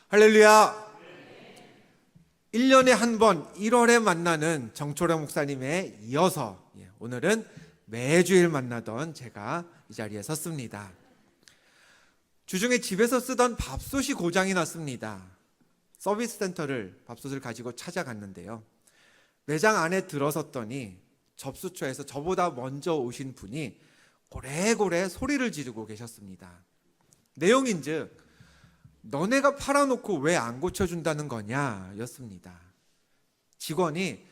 할렐루야. 1년에 한 번 1월에 만나는 정초령 목사님에 이어서 오늘은 매주일 만나던 제가 이 자리에 섰습니다. 주중에 집에서 쓰던 밥솥이 고장이 났습니다. 서비스 센터를 밥솥을 가지고 찾아갔는데요, 매장 안에 들어섰더니 접수처에서 저보다 먼저 오신 분이 고래고래 소리를 지르고 계셨습니다. 내용인즉 너네가 팔아놓고 왜 안 고쳐준다는 거냐 였습니다. 직원이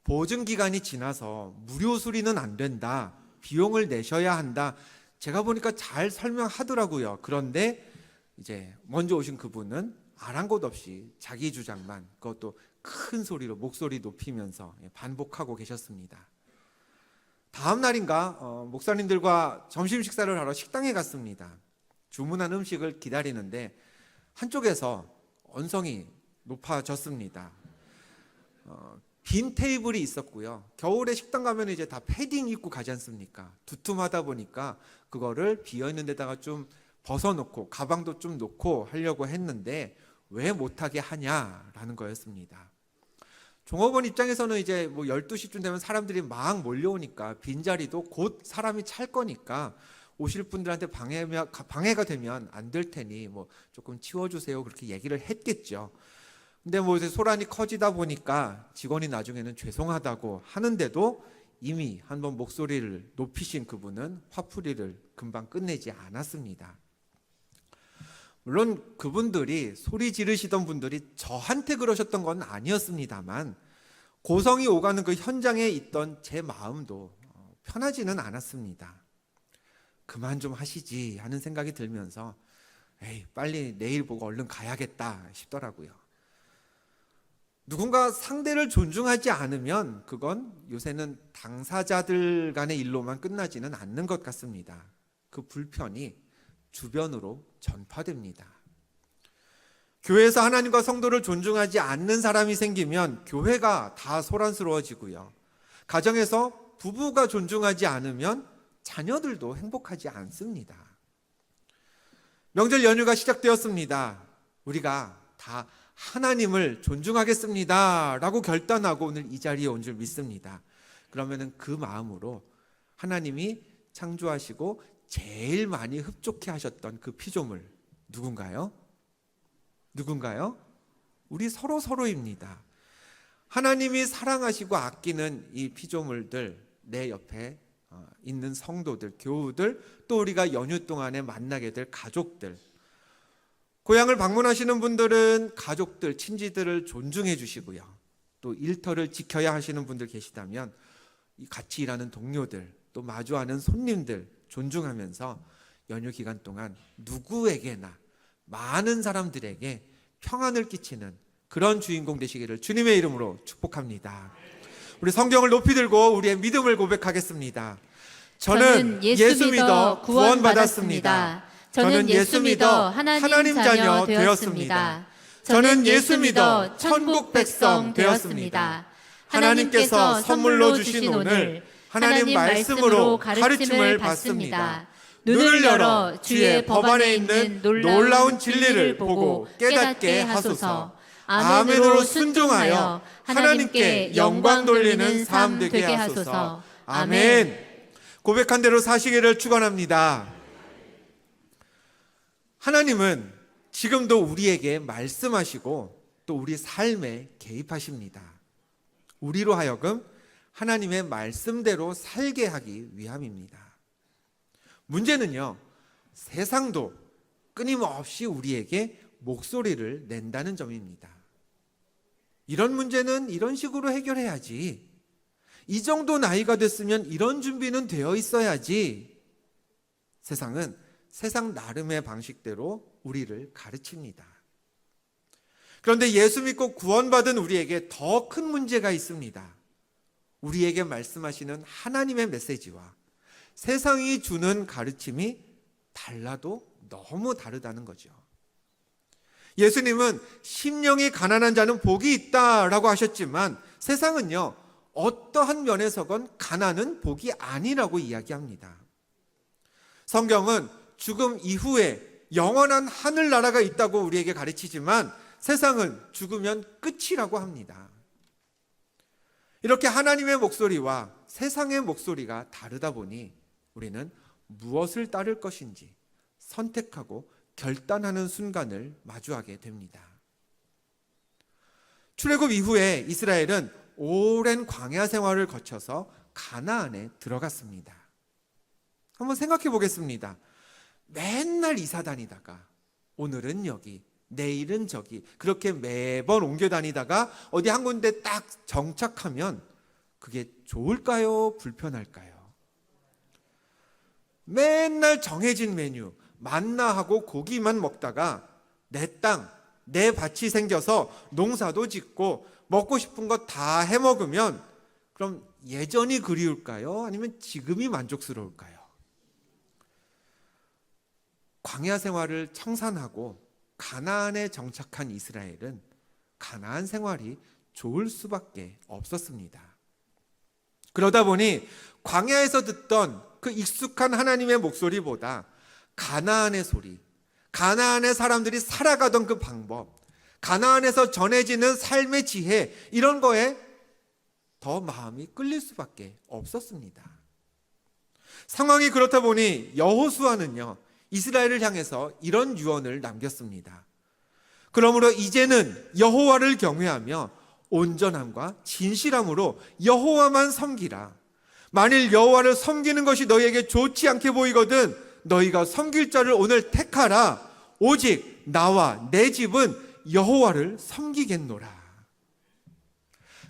보증기간이 지나서 무료 수리는 안 된다, 비용을 내셔야 한다, 제가 보니까 잘 설명하더라고요. 그런데 이제 먼저 오신 그분은 아랑곳 없이 자기 주장만, 그것도 큰 소리로 목소리 높이면서 반복하고 계셨습니다. 다음 날인가 목사님들과 점심 식사를 하러 식당에 갔습니다. 주문한 음식을 기다리는데 한쪽에서 언성이 높아졌습니다. 빈 테이블이 있었고요. 겨울에 식당 가면 이제 다 패딩 입고 가지 않습니까? 두툼하다 보니까 그거를 비어있는 데다가 좀 벗어놓고 가방도 좀 놓고 하려고 했는데 왜 못하게 하냐라는 거였습니다. 종업원 입장에서는 이제 12시쯤 되면 사람들이 막 몰려오니까 빈자리도 곧 사람이 찰 거니까 오실 분들한테 방해가 되면 안 될 테니 조금 치워주세요, 그렇게 얘기를 했겠죠. 근데 소란이 커지다 보니까 직원이 나중에는 죄송하다고 하는데도 이미 한번 목소리를 높이신 그분은 화풀이를 금방 끝내지 않았습니다. 물론 그분들이, 소리 지르시던 분들이 저한테 그러셨던 건 아니었습니다만 고성이 오가는 그 현장에 있던 제 마음도 편하지는 않았습니다. 그만 좀 하시지 하는 생각이 들면서 빨리 내일 보고 얼른 가야겠다 싶더라고요. 누군가 상대를 존중하지 않으면 그건 요새는 당사자들 간의 일로만 끝나지는 않는 것 같습니다. 그 불편이 주변으로 전파됩니다. 교회에서 하나님과 성도를 존중하지 않는 사람이 생기면 교회가 다 소란스러워지고요, 가정에서 부부가 존중하지 않으면 자녀들도 행복하지 않습니다. 명절 연휴가 시작되었습니다. 우리가 다 하나님을 존중하겠습니다 라고 결단하고 오늘 이 자리에 온 줄 믿습니다. 그러면은 그 마음으로 하나님이 창조하시고 제일 많이 흡족해 하셨던 그 피조물 누군가요? 우리 서로입니다. 하나님이 사랑하시고 아끼는 이 피조물들, 내 옆에 있는 성도들, 교우들, 또 우리가 연휴 동안에 만나게 될 가족들, 고향을 방문하시는 분들은 가족들, 친지들을 존중해 주시고요, 또 일터를 지켜야 하시는 분들 계시다면 같이 일하는 동료들, 또 마주하는 손님들 존중하면서 연휴 기간 동안 누구에게나, 많은 사람들에게 평안을 끼치는 그런 주인공 되시기를 주님의 이름으로 축복합니다. 우리 성경을 높이 들고 우리의 믿음을 고백하겠습니다. 저는 예수 믿어 구원받았습니다. 저는 예수 믿어 하나님 자녀 되었습니다. 저는 예수 믿어 천국 백성 되었습니다. 하나님께서 선물로 주신 오늘 하나님 말씀으로 가르침을 받습니다. 눈을 열어 주의 법안에 있는 놀라운 진리를 보고 깨닫게 하소서. 아멘으로 순종하여 하나님께 영광 돌리는 삶 되게 하소서. 아멘. 고백한 대로 사시기를 축원합니다. 하나님은 지금도 우리에게 말씀하시고 또 우리 삶에 개입하십니다. 우리로 하여금 하나님의 말씀대로 살게 하기 위함입니다. 문제는요, 세상도 끊임없이 우리에게 목소리를 낸다는 점입니다. 이런 문제는 이런 식으로 해결해야지, 이 정도 나이가 됐으면 이런 준비는 되어 있어야지. 세상은 세상 나름의 방식대로 우리를 가르칩니다. 그런데 예수 믿고 구원받은 우리에게 더 큰 문제가 있습니다. 우리에게 말씀하시는 하나님의 메시지와 세상이 주는 가르침이 달라도 너무 다르다는 거죠. 예수님은 심령이 가난한 자는 복이 있다라고 하셨지만 세상은요, 어떠한 면에서건 가난은 복이 아니라고 이야기합니다. 성경은 죽음 이후에 영원한 하늘나라가 있다고 우리에게 가르치지만 세상은 죽으면 끝이라고 합니다. 이렇게 하나님의 목소리와 세상의 목소리가 다르다 보니 우리는 무엇을 따를 것인지 선택하고 결단하는 순간을 마주하게 됩니다. 출애굽 이후에 이스라엘은 오랜 광야 생활을 거쳐서 가나안에 들어갔습니다. 한번 생각해 보겠습니다. 맨날 이사 다니다가 오늘은 여기, 내일은 저기, 그렇게 매번 옮겨 다니다가 어디 한 군데 딱 정착하면 그게 좋을까요? 불편할까요? 맨날 정해진 메뉴, 만나하고 고기만 먹다가 내 땅, 내 밭이 생겨서 농사도 짓고 먹고 싶은 거 다 해 먹으면 그럼 예전이 그리울까요? 아니면 지금이 만족스러울까요? 광야 생활을 청산하고 가나안에 정착한 이스라엘은 가나안 생활이 좋을 수밖에 없었습니다. 그러다 보니 광야에서 듣던 그 익숙한 하나님의 목소리보다 가나안의 소리, 가나안의 사람들이 살아가던 그 방법, 가나안에서 전해지는 삶의 지혜, 이런 거에 더 마음이 끌릴 수밖에 없었습니다. 상황이 그렇다 보니 여호수아는요, 이스라엘을 향해서 이런 유언을 남겼습니다. 그러므로 이제는 여호와를 경외하며 온전함과 진실함으로 여호와만 섬기라. 만일 여호와를 섬기는 것이 너희에게 좋지 않게 보이거든 너희가 섬길 자를 오늘 택하라. 오직 나와 내 집은 여호와를 섬기겠노라.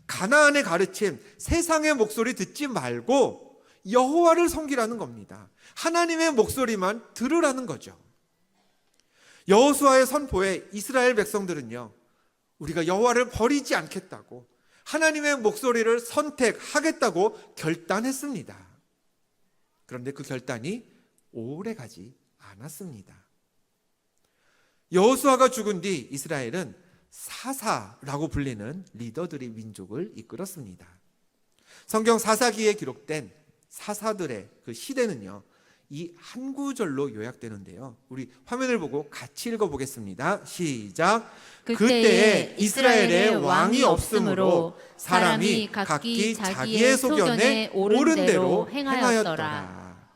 가나안의 가르침, 세상의 목소리 듣지 말고 여호와를 섬기라는 겁니다. 하나님의 목소리만 들으라는 거죠. 여호수아의 선포에 이스라엘 백성들은요, 우리가 여호와를 버리지 않겠다고, 하나님의 목소리를 선택하겠다고 결단했습니다. 그런데 그 결단이 오래 가지 않았습니다. 여호수아가 죽은 뒤 이스라엘은 사사라고 불리는 리더들이 민족을 이끌었습니다. 성경 사사기에 기록된 사사들의 그 시대는요, 이 한 구절로 요약되는데요. 우리 화면을 보고 같이 읽어보겠습니다. 시작. 그때에 이스라엘에 왕이 없으므로 사람이 각기 자기의 소견에 옳은 대로 행하였더라.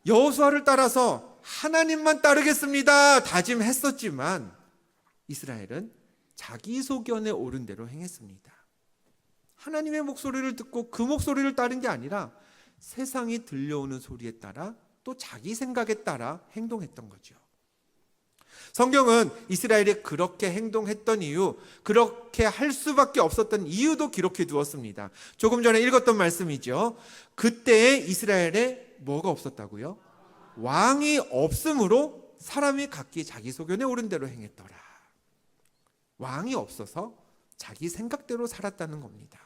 여호수아를 따라서 하나님만 따르겠습니다 다짐했었지만 이스라엘은 자기 소견에 옳은 대로 행했습니다. 하나님의 목소리를 듣고 그 목소리를 따른 게 아니라 세상이 들려오는 소리에 따라 또 자기 생각에 따라 행동했던 거죠. 성경은 이스라엘이 그렇게 행동했던 이유, 그렇게 할 수밖에 없었던 이유도 기록해 두었습니다. 조금 전에 읽었던 말씀이죠. 그때에 이스라엘에 뭐가 없었다고요? 왕이 없으므로 사람이 각기 자기 소견에 옳은 대로 행했더라. 왕이 없어서 자기 생각대로 살았다는 겁니다.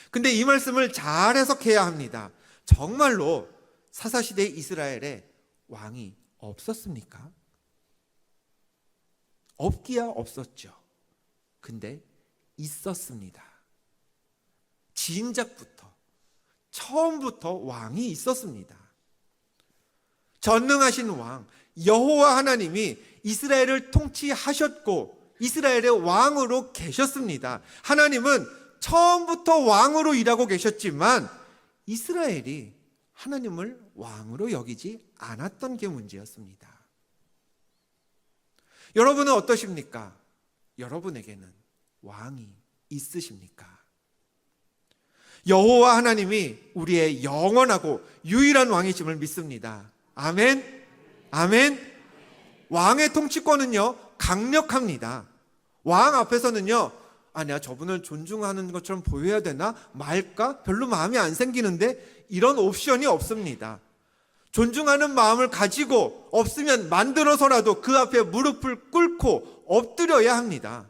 근데 이 말씀을 잘 해석해야 합니다. 정말로 사사시대 이스라엘에 왕이 없었습니까? 없기야 없었죠. 근데 있었습니다. 진작부터, 처음부터 왕이 있었습니다. 전능하신 왕 여호와 하나님이 이스라엘을 통치하셨고 이스라엘의 왕으로 계셨습니다. 하나님은 처음부터 왕으로 일하고 계셨지만 이스라엘이 하나님을 왕으로 여기지 않았던 게 문제였습니다. 여러분은 어떠십니까? 여러분에게는 왕이 있으십니까? 여호와 하나님이 우리의 영원하고 유일한 왕이심을 믿습니다. 아멘. 아멘. 왕의 통치권은요 강력합니다. 왕 앞에서는요, 아니야 저분을 존중하는 것처럼 보여야 되나 말까 별로 마음이 안 생기는데, 이런 옵션이 없습니다. 존중하는 마음을 가지고 없으면 만들어서라도 그 앞에 무릎을 꿇고 엎드려야 합니다.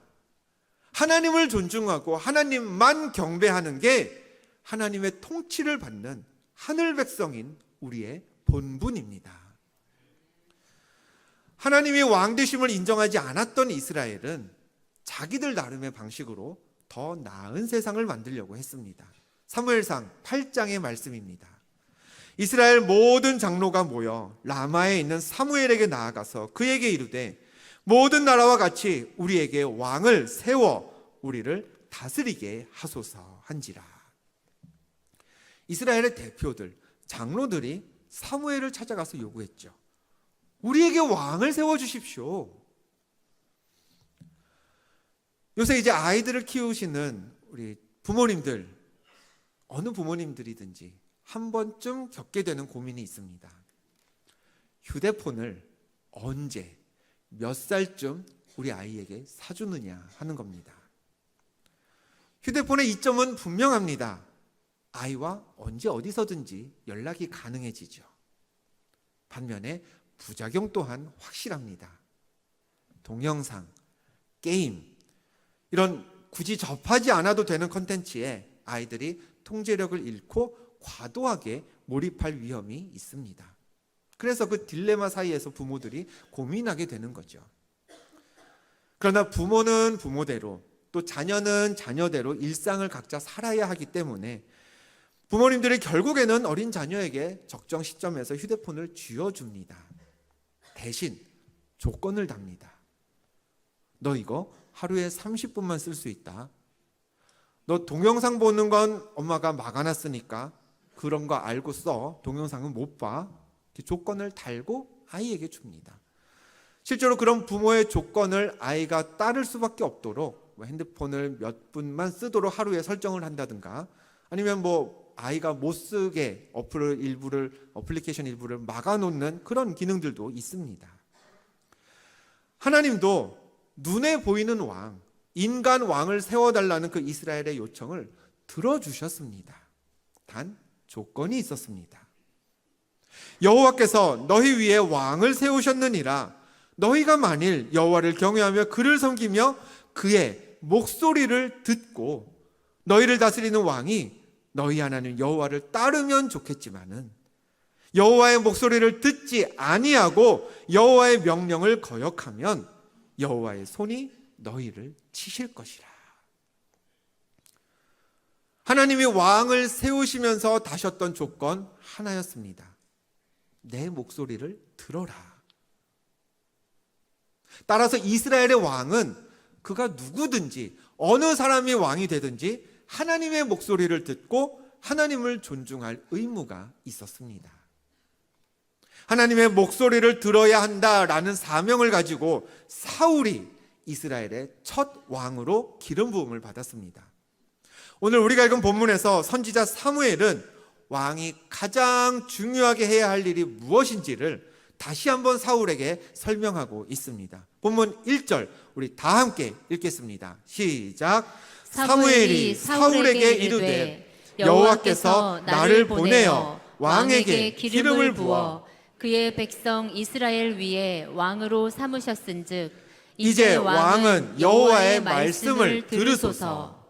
하나님을 존중하고 하나님만 경배하는 게 하나님의 통치를 받는 하늘 백성인 우리의 본분입니다. 하나님이 왕 되심을 인정하지 않았던 이스라엘은 자기들 나름의 방식으로 더 나은 세상을 만들려고 했습니다. 사무엘상 8장의 말씀입니다. 이스라엘 모든 장로가 모여 라마에 있는 사무엘에게 나아가서 그에게 이르되 모든 나라와 같이 우리에게 왕을 세워 우리를 다스리게 하소서 한지라. 이스라엘의 대표들, 장로들이 사무엘을 찾아가서 요구했죠. 우리에게 왕을 세워주십시오. 요새 이제 아이들을 키우시는 우리 부모님들, 어느 부모님들이든지 한 번쯤 겪게 되는 고민이 있습니다. 휴대폰을 언제, 몇 살쯤 우리 아이에게 사주느냐 하는 겁니다. 휴대폰의 이점은 분명합니다. 아이와 언제 어디서든지 연락이 가능해지죠. 반면에 부작용 또한 확실합니다. 동영상, 게임, 이런 굳이 접하지 않아도 되는 콘텐츠에 아이들이 통제력을 잃고 과도하게 몰입할 위험이 있습니다. 그래서 그 딜레마 사이에서 부모들이 고민하게 되는 거죠. 그러나 부모는 부모대로, 또 자녀는 자녀대로 일상을 각자 살아야 하기 때문에 부모님들이 결국에는 어린 자녀에게 적정 시점에서 휴대폰을 쥐어줍니다. 대신 조건을 답니다. 너 이거 하루에 30분만 쓸 수 있다. 너 동영상 보는 건 엄마가 막아놨으니까 그런 거 알고 써. 동영상은 못 봐. 이렇게 조건을 달고 아이에게 줍니다. 실제로 그런 부모의 조건을 아이가 따를 수밖에 없도록 핸드폰을 몇 분만 쓰도록 하루에 설정을 한다든가, 아니면 아이가 못 쓰게 어플리케이션 일부를 막아놓는 그런 기능들도 있습니다. 하나님도 눈에 보이는 왕, 인간 왕을 세워달라는 그 이스라엘의 요청을 들어주셨습니다. 단 조건이 있었습니다. 여호와께서 너희 위에 왕을 세우셨느니라. 너희가 만일 여호와를 경외하며 그를 섬기며 그의 목소리를 듣고 너희를 다스리는 왕이 너희 하나님 여호와를 따르면 좋겠지만은 여호와의 목소리를 듣지 아니하고 여호와의 명령을 거역하면 여호와의 손이 너희를 치실 것이라. 하나님이 왕을 세우시면서 다셨던 조건 하나였습니다. 내 목소리를 들어라. 따라서 이스라엘의 왕은 그가 누구든지 어느 사람이 왕이 되든지 하나님의 목소리를 듣고 하나님을 존중할 의무가 있었습니다. 하나님의 목소리를 들어야 한다라는 사명을 가지고 사울이 이스라엘의 첫 왕으로 기름 부음을 받았습니다. 오늘 우리가 읽은 본문에서 선지자 사무엘은 왕이 가장 중요하게 해야 할 일이 무엇인지를 다시 한번 사울에게 설명하고 있습니다. 본문 1절 우리 다 함께 읽겠습니다. 시작. 사무엘이 사울에게 이르되 여호와께서 나를 보내어 왕에게 기름을 부어 그의 백성 이스라엘 위에 왕으로 삼으셨은즉 이제 왕은 여호와의 말씀을 들으소서.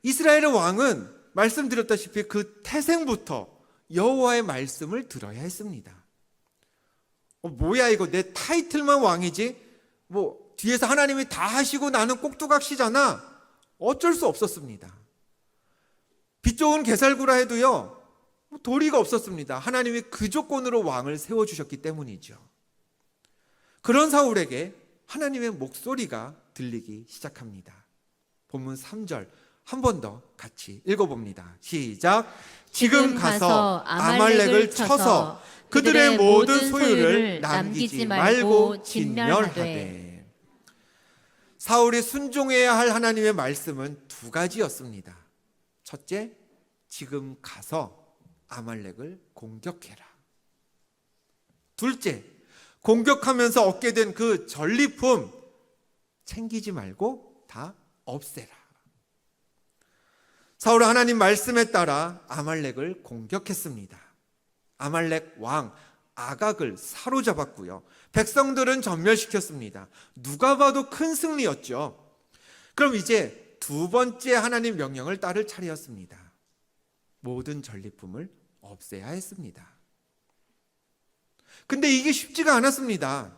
이스라엘의 왕은 말씀드렸다시피 그 태생부터 여호와의 말씀을 들어야 했습니다. 뭐야 이거, 내 타이틀만 왕이지 뒤에서 하나님이 다 하시고 나는 꼭두각시잖아. 어쩔 수 없었습니다. 빛 좋은 게살구라 해도요 도리가 없었습니다. 하나님이 그 조건으로 왕을 세워주셨기 때문이죠. 그런 사울에게 하나님의 목소리가 들리기 시작합니다. 본문 3절 한 번 더 같이 읽어봅니다. 시작. 지금 가서 아말렉을 쳐서 그들의 모든 소유를 남기지 말고 진멸하되. 사울이 순종해야 할 하나님의 말씀은 두 가지였습니다. 첫째, 지금 가서 아말렉을 공격해라. 둘째, 공격하면서 얻게 된 그 전리품 챙기지 말고 다 없애라. 사울은 하나님 말씀에 따라 아말렉을 공격했습니다. 아말렉 왕 아각을 사로잡았고요. 백성들은 전멸시켰습니다. 누가 봐도 큰 승리였죠. 그럼 이제 두 번째 하나님 명령을 따를 차례였습니다. 모든 전리품을 없애야 했습니다. 근데 이게 쉽지가 않았습니다.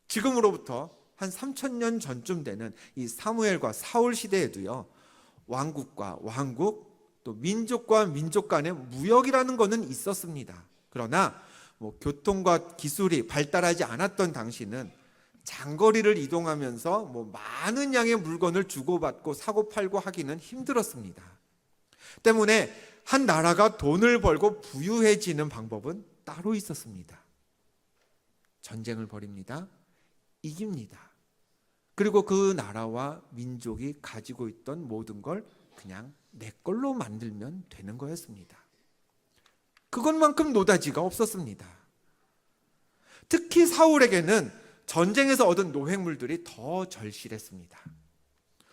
지금으로부터 한 3000년 전쯤 되는 이 사무엘과 사울 시대에도요, 왕국과 왕국, 또 민족과 민족 간의 무역이라는 것은 있었습니다. 그러나 교통과 기술이 발달하지 않았던 당시는 장거리를 이동하면서 많은 양의 물건을 주고받고 사고팔고 하기는 힘들었습니다. 때문에 한 나라가 돈을 벌고 부유해지는 방법은 따로 있었습니다. 전쟁을 벌입니다. 이깁니다. 그리고 그 나라와 민족이 가지고 있던 모든 걸 그냥 내 걸로 만들면 되는 거였습니다. 그것만큼 노다지가 없었습니다. 특히 사울에게는 전쟁에서 얻은 노획물들이 더 절실했습니다.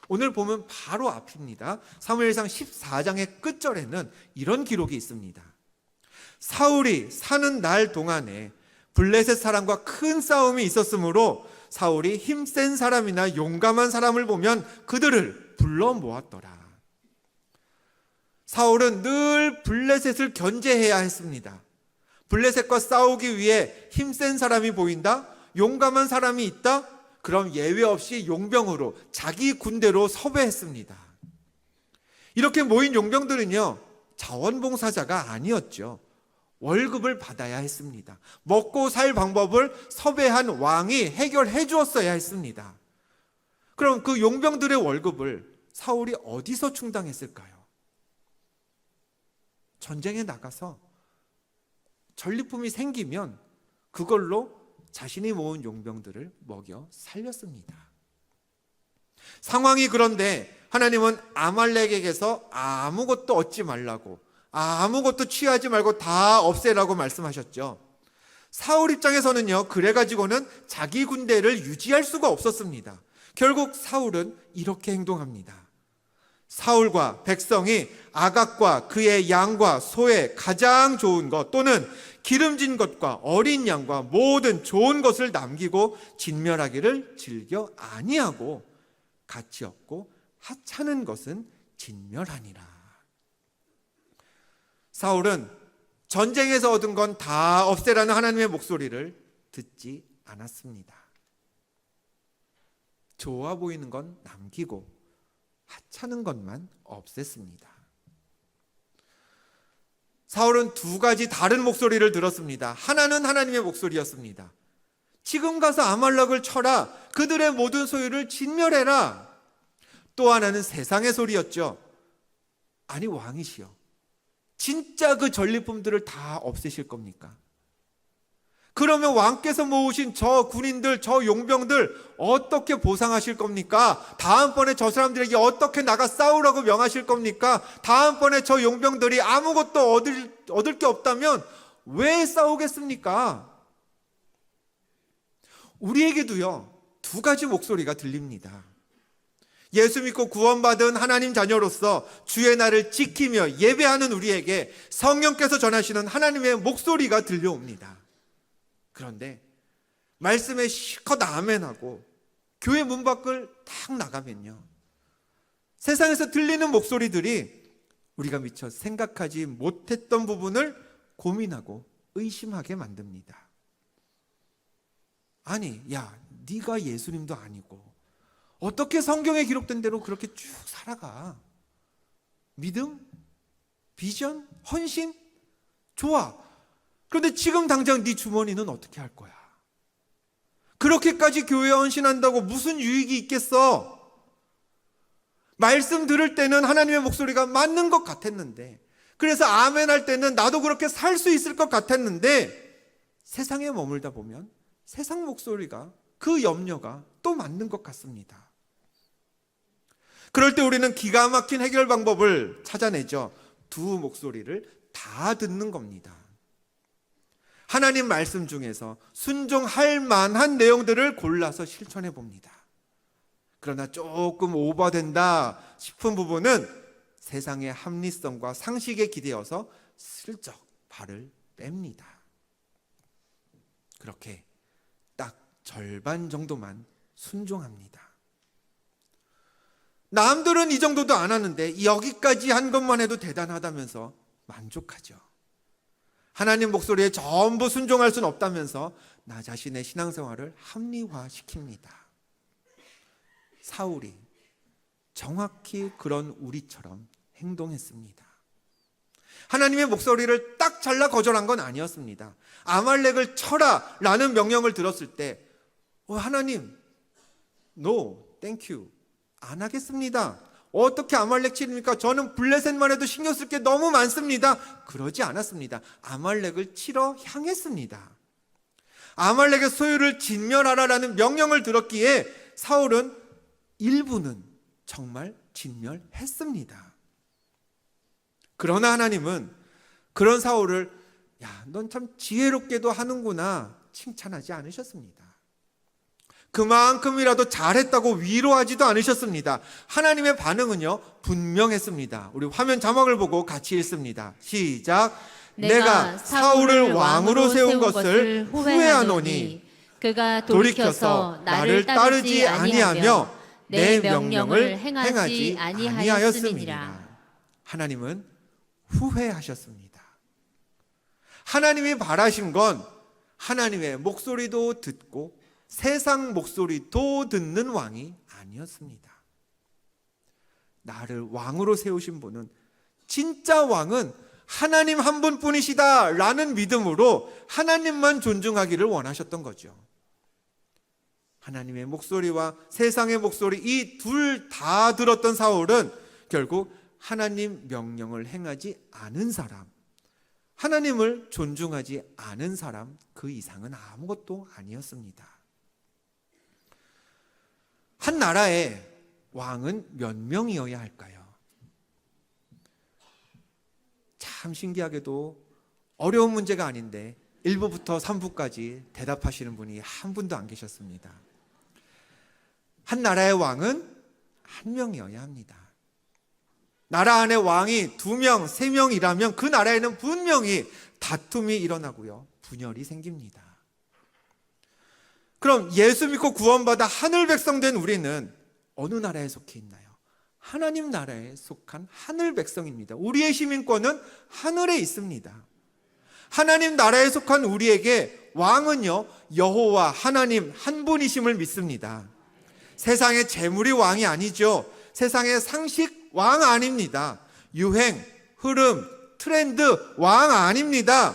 오늘 보면 바로 앞입니다. 사무엘상 14장의 끝절에는 이런 기록이 있습니다. 사울이 사는 날 동안에 블레셋 사람과 큰 싸움이 있었으므로 사울이 힘센 사람이나 용감한 사람을 보면 그들을 불러 모았더라. 사울은 늘 블레셋을 견제해야 했습니다. 블레셋과 싸우기 위해 힘센 사람이 보인다? 용감한 사람이 있다? 그럼 예외 없이 용병으로 자기 군대로 섭외했습니다. 이렇게 모인 용병들은요, 자원봉사자가 아니었죠. 월급을 받아야 했습니다. 먹고 살 방법을 섭외한 왕이 해결해 주었어야 했습니다. 그럼 그 용병들의 월급을 사울이 어디서 충당했을까요? 전쟁에 나가서 전리품이 생기면 그걸로 자신이 모은 용병들을 먹여 살렸습니다. 상황이 그런데 하나님은 아말렉에게서 아무것도 얻지 말라고, 아무것도 취하지 말고 다 없애라고 말씀하셨죠. 사울 입장에서는요, 그래가지고는 자기 군대를 유지할 수가 없었습니다. 결국 사울은 이렇게 행동합니다. 사울과 백성이 아각과 그의 양과 소의 가장 좋은 것 또는 기름진 것과 어린 양과 모든 좋은 것을 남기고 진멸하기를 즐겨 아니하고 가치 없고 하찮은 것은 진멸하니라. 사울은 전쟁에서 얻은 건 다 없애라는 하나님의 목소리를 듣지 않았습니다. 좋아 보이는 건 남기고 하찮은 것만 없앴습니다. 사울은 두 가지 다른 목소리를 들었습니다. 하나는 하나님의 목소리였습니다. 지금 가서 아말렉을 쳐라. 그들의 모든 소유를 진멸해라. 또 하나는 세상의 소리였죠. 아니, 왕이시여, 진짜 그 전리품들을 다 없애실 겁니까? 그러면 왕께서 모으신 저 군인들, 저 용병들 어떻게 보상하실 겁니까? 다음번에 저 사람들에게 어떻게 나가 싸우라고 명하실 겁니까? 다음번에 저 용병들이 아무것도 얻을 게 없다면 왜 싸우겠습니까? 우리에게도요, 두 가지 목소리가 들립니다. 예수 믿고 구원받은 하나님 자녀로서 주의 날을 지키며 예배하는 우리에게 성령께서 전하시는 하나님의 목소리가 들려옵니다. 그런데 말씀에 실컷 아멘하고 교회 문 밖을 딱 나가면요, 세상에서 들리는 목소리들이 우리가 미처 생각하지 못했던 부분을 고민하고 의심하게 만듭니다. 아니, 야, 네가 예수님도 아니고 어떻게 성경에 기록된 대로 그렇게 쭉 살아가? 믿음? 비전? 헌신? 좋아. 그런데 지금 당장 네 주머니는 어떻게 할 거야? 그렇게까지 교회에 헌신한다고 무슨 유익이 있겠어? 말씀 들을 때는 하나님의 목소리가 맞는 것 같았는데, 그래서 아멘 할 때는 나도 그렇게 살 수 있을 것 같았는데, 세상에 머물다 보면 세상 목소리가, 그 염려가 또 맞는 것 같습니다. 그럴 때 우리는 기가 막힌 해결 방법을 찾아내죠. 두 목소리를 다 듣는 겁니다. 하나님 말씀 중에서 순종할 만한 내용들을 골라서 실천해 봅니다. 그러나 조금 오버된다 싶은 부분은 세상의 합리성과 상식에 기대어서 슬쩍 발을 뺍니다. 그렇게 딱 절반 정도만 순종합니다. 남들은 이 정도도 안 하는데 여기까지 한 것만 해도 대단하다면서 만족하죠. 하나님 목소리에 전부 순종할 수는 없다면서 나 자신의 신앙생활을 합리화시킵니다. 사울이 정확히 그런 우리처럼 행동했습니다. 하나님의 목소리를 딱 잘라 거절한 건 아니었습니다. 아말렉을 쳐라 라는 명령을 들었을 때 하나님, no, thank you. 안 하겠습니다. 어떻게 아말렉 치릅니까? 저는 블레셋만 해도 신경 쓸 게 너무 많습니다. 그러지 않았습니다. 아말렉을 치러 향했습니다. 아말렉의 소유를 진멸하라라는 명령을 들었기에 사울은 일부는 정말 진멸했습니다. 그러나 하나님은 그런 사울을 야, 넌 참 지혜롭게도 하는구나 칭찬하지 않으셨습니다. 그만큼이라도 잘했다고 위로하지도 않으셨습니다. 하나님의 반응은요 분명했습니다. 우리 화면 자막을 보고 같이 읽습니다. 시작. 내가 사울을 왕으로 세운 것을 후회하노니 그가 돌이켜서 나를 따르지 아니하며 내 명령을 행하지 아니하였음이니라. 하나님은 후회하셨습니다. 하나님이 바라신 건 하나님의 목소리도 듣고 세상 목소리도 듣는 왕이 아니었습니다. 나를 왕으로 세우신 분은, 진짜 왕은 하나님 한 분뿐이시다 라는 믿음으로 하나님만 존중하기를 원하셨던 거죠. 하나님의 목소리와 세상의 목소리, 이 둘 다 들었던 사울은 결국 하나님 명령을 행하지 않은 사람, 하나님을 존중하지 않은 사람, 그 이상은 아무것도 아니었습니다. 한 나라의 왕은 몇 명이어야 할까요? 참 신기하게도 어려운 문제가 아닌데 1부부터 3부까지 대답하시는 분이 한 분도 안 계셨습니다. 한 나라의 왕은 한 명이어야 합니다. 나라 안에 왕이 2명, 3명이라면 그 나라에는 분명히 다툼이 일어나고요, 분열이 생깁니다. 그럼 예수 믿고 구원받아 하늘 백성 된 우리는 어느 나라에 속해 있나요? 하나님 나라에 속한 하늘 백성입니다. 우리의 시민권은 하늘에 있습니다. 하나님 나라에 속한 우리에게 왕은요 여호와 하나님 한 분이심을 믿습니다. 세상의 재물이 왕이 아니죠. 세상의 상식 왕 아닙니다. 유행, 흐름, 트렌드 왕 아닙니다.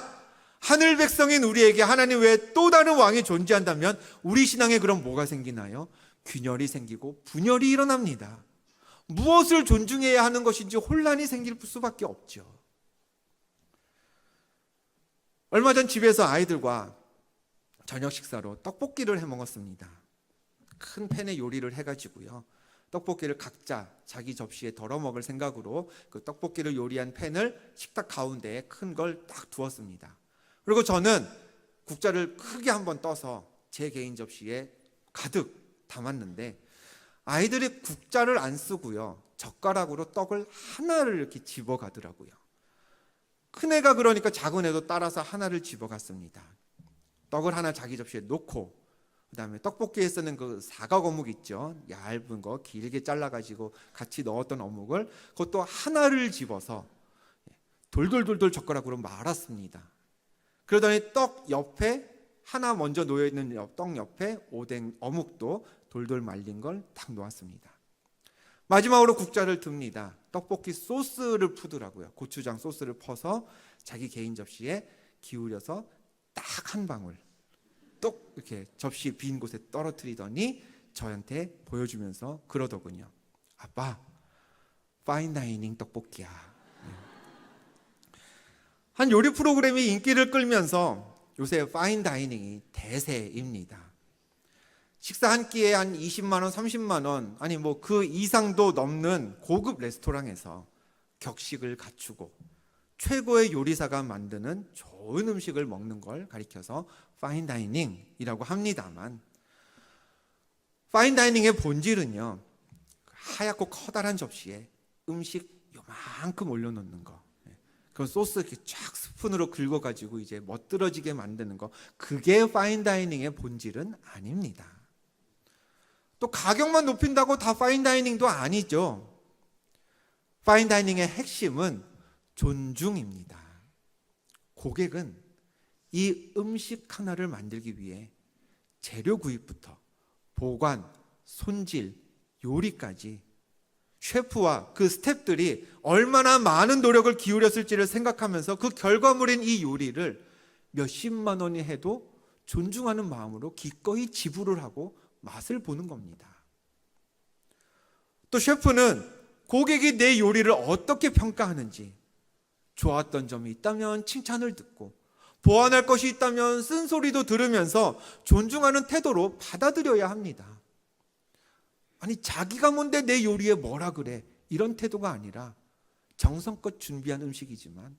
하늘 백성인 우리에게 하나님 외에 또 다른 왕이 존재한다면 우리 신앙에 그럼 뭐가 생기나요? 균열이 생기고 분열이 일어납니다. 무엇을 존중해야 하는 것인지 혼란이 생길 수밖에 없죠. 얼마 전 집에서 아이들과 저녁 식사로 떡볶이를 해 먹었습니다. 큰 팬에 요리를 해가지고요, 떡볶이를 각자 자기 접시에 덜어 먹을 생각으로 그 떡볶이를 요리한 팬을 식탁 가운데에 큰 걸 딱 두었습니다. 그리고 저는 국자를 크게 한번 떠서 제 개인 접시에 가득 담았는데 아이들이 국자를 안 쓰고요, 젓가락으로 떡을 하나를 이렇게 집어가더라고요. 큰애가 그러니까 작은애도 따라서 하나를 집어갔습니다. 떡을 하나 자기 접시에 놓고 그다음에 떡볶이에 쓰는 그 사각 어묵 있죠, 얇은 거 길게 잘라가지고 같이 넣었던 어묵을 그것도 하나를 집어서 돌돌돌돌 젓가락으로 말았습니다. 그러더니 떡 옆에 하나 먼저 놓여있는 떡 옆에 오뎅 어묵도 돌돌 말린 걸 딱 놓았습니다. 마지막으로 국자를 듭니다. 떡볶이 소스를 푸더라고요. 고추장 소스를 퍼서 자기 개인 접시에 기울여서 딱 한 방울 똑 이렇게 접시 빈 곳에 떨어뜨리더니 저한테 보여주면서 그러더군요. 아빠, 파인다이닝 떡볶이야. 한 요리 프로그램이 인기를 끌면서 요새 파인다이닝이 대세입니다. 식사 한 끼에 한 20만 원, 30만 원, 아니 뭐 그 이상도 넘는 고급 레스토랑에서 격식을 갖추고 최고의 요리사가 만드는 좋은 음식을 먹는 걸 가리켜서 파인다이닝이라고 합니다만, 파인다이닝의 본질은요, 하얗고 커다란 접시에 음식 요만큼 올려놓는 거, 그 소스 이렇게 쫙 스푼으로 긁어가지고 이제 멋들어지게 만드는 거, 그게 파인다이닝의 본질은 아닙니다. 또 가격만 높인다고 다 파인다이닝도 아니죠. 파인다이닝의 핵심은 존중입니다. 고객은 이 음식 하나를 만들기 위해 재료 구입부터 보관, 손질, 요리까지 셰프와 그 스태프들이 얼마나 많은 노력을 기울였을지를 생각하면서 그 결과물인 이 요리를 몇십만 원이 해도 존중하는 마음으로 기꺼이 지불을 하고 맛을 보는 겁니다. 또 셰프는 고객이 내 요리를 어떻게 평가하는지, 좋았던 점이 있다면 칭찬을 듣고 보완할 것이 있다면 쓴소리도 들으면서 존중하는 태도로 받아들여야 합니다. 아니, 자기가 뭔데 내 요리에 뭐라 그래, 이런 태도가 아니라 정성껏 준비한 음식이지만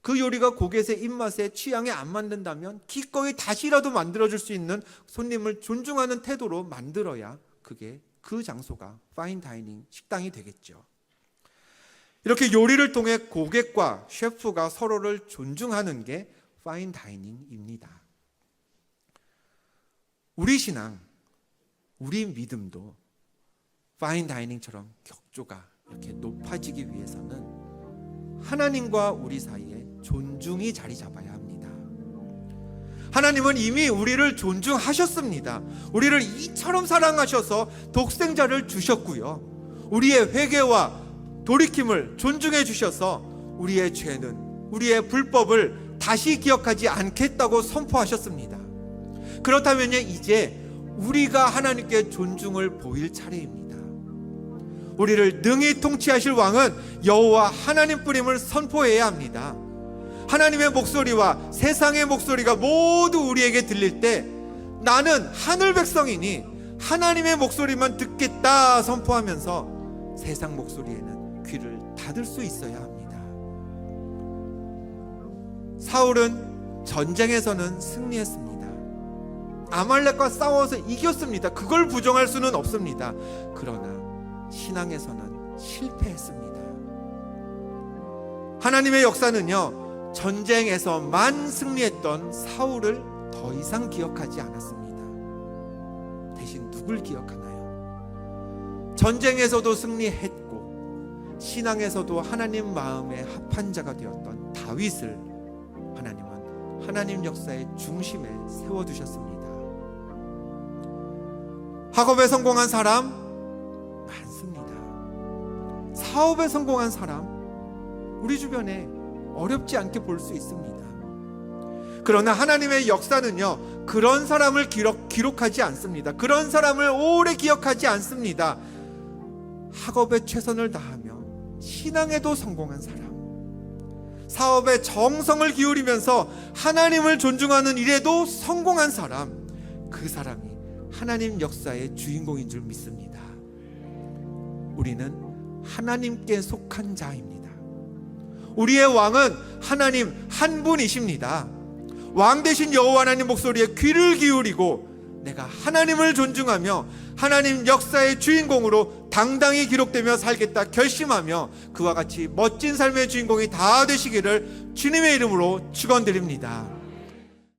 그 요리가 고객의 입맛에 취향에 안 맞는다면 기꺼이 다시라도 만들어줄 수 있는 손님을 존중하는 태도로 만들어야 그게 그 장소가 파인다이닝 식당이 되겠죠. 이렇게 요리를 통해 고객과 셰프가 서로를 존중하는 게 파인다이닝입니다. 우리 신앙, 우리 믿음도 파인다이닝처럼 격조가 이렇게 높아지기 위해서는 하나님과 우리 사이에 존중이 자리 잡아야 합니다. 하나님은 이미 우리를 존중하셨습니다. 우리를 이처럼 사랑하셔서 독생자를 주셨고요, 우리의 회개와 돌이킴을 존중해 주셔서 우리의 죄는, 우리의 불법을 다시 기억하지 않겠다고 선포하셨습니다. 그렇다면 이제 우리가 하나님께 존중을 보일 차례입니다. 우리를 능히 통치하실 왕은 여호와 하나님뿐임을 선포해야 합니다. 하나님의 목소리와 세상의 목소리가 모두 우리에게 들릴 때 나는 하늘 백성이니 하나님의 목소리만 듣겠다 선포하면서 세상 목소리에는 귀를 닫을 수 있어야 합니다. 사울은 전쟁에서는 승리했습니다. 아말렉과 싸워서 이겼습니다. 그걸 부정할 수는 없습니다. 그러나 신앙에서는 실패했습니다. 하나님의 역사는요, 전쟁에서만 승리했던 사울을 더 이상 기억하지 않았습니다. 대신 누굴 기억하나요? 전쟁에서도 승리했고 신앙에서도 하나님 마음에 합한 자가 되었던 다윗을 하나님은 하나님 역사의 중심에 세워두셨습니다. 학업에 성공한 사람 많습니다. 사업에 성공한 사람 우리 주변에 어렵지 않게 볼 수 있습니다. 그러나 하나님의 역사는요, 그런 사람을 기록하지 않습니다. 그런 사람을 오래 기억하지 않습니다. 학업에 최선을 다하며 신앙에도 성공한 사람, 사업에 정성을 기울이면서 하나님을 존중하는 일에도 성공한 사람, 그 사람이 하나님 역사의 주인공인 줄 믿습니다. 우리는 하나님께 속한 자입니다. 우리의 왕은 하나님 한 분이십니다. 왕 되신 여호와 하나님 목소리에 귀를 기울이고 내가 하나님을 존중하며 하나님 역사의 주인공으로 당당히 기록되며 살겠다 결심하며 그와 같이 멋진 삶의 주인공이 다 되시기를 주님의 이름으로 축원드립니다.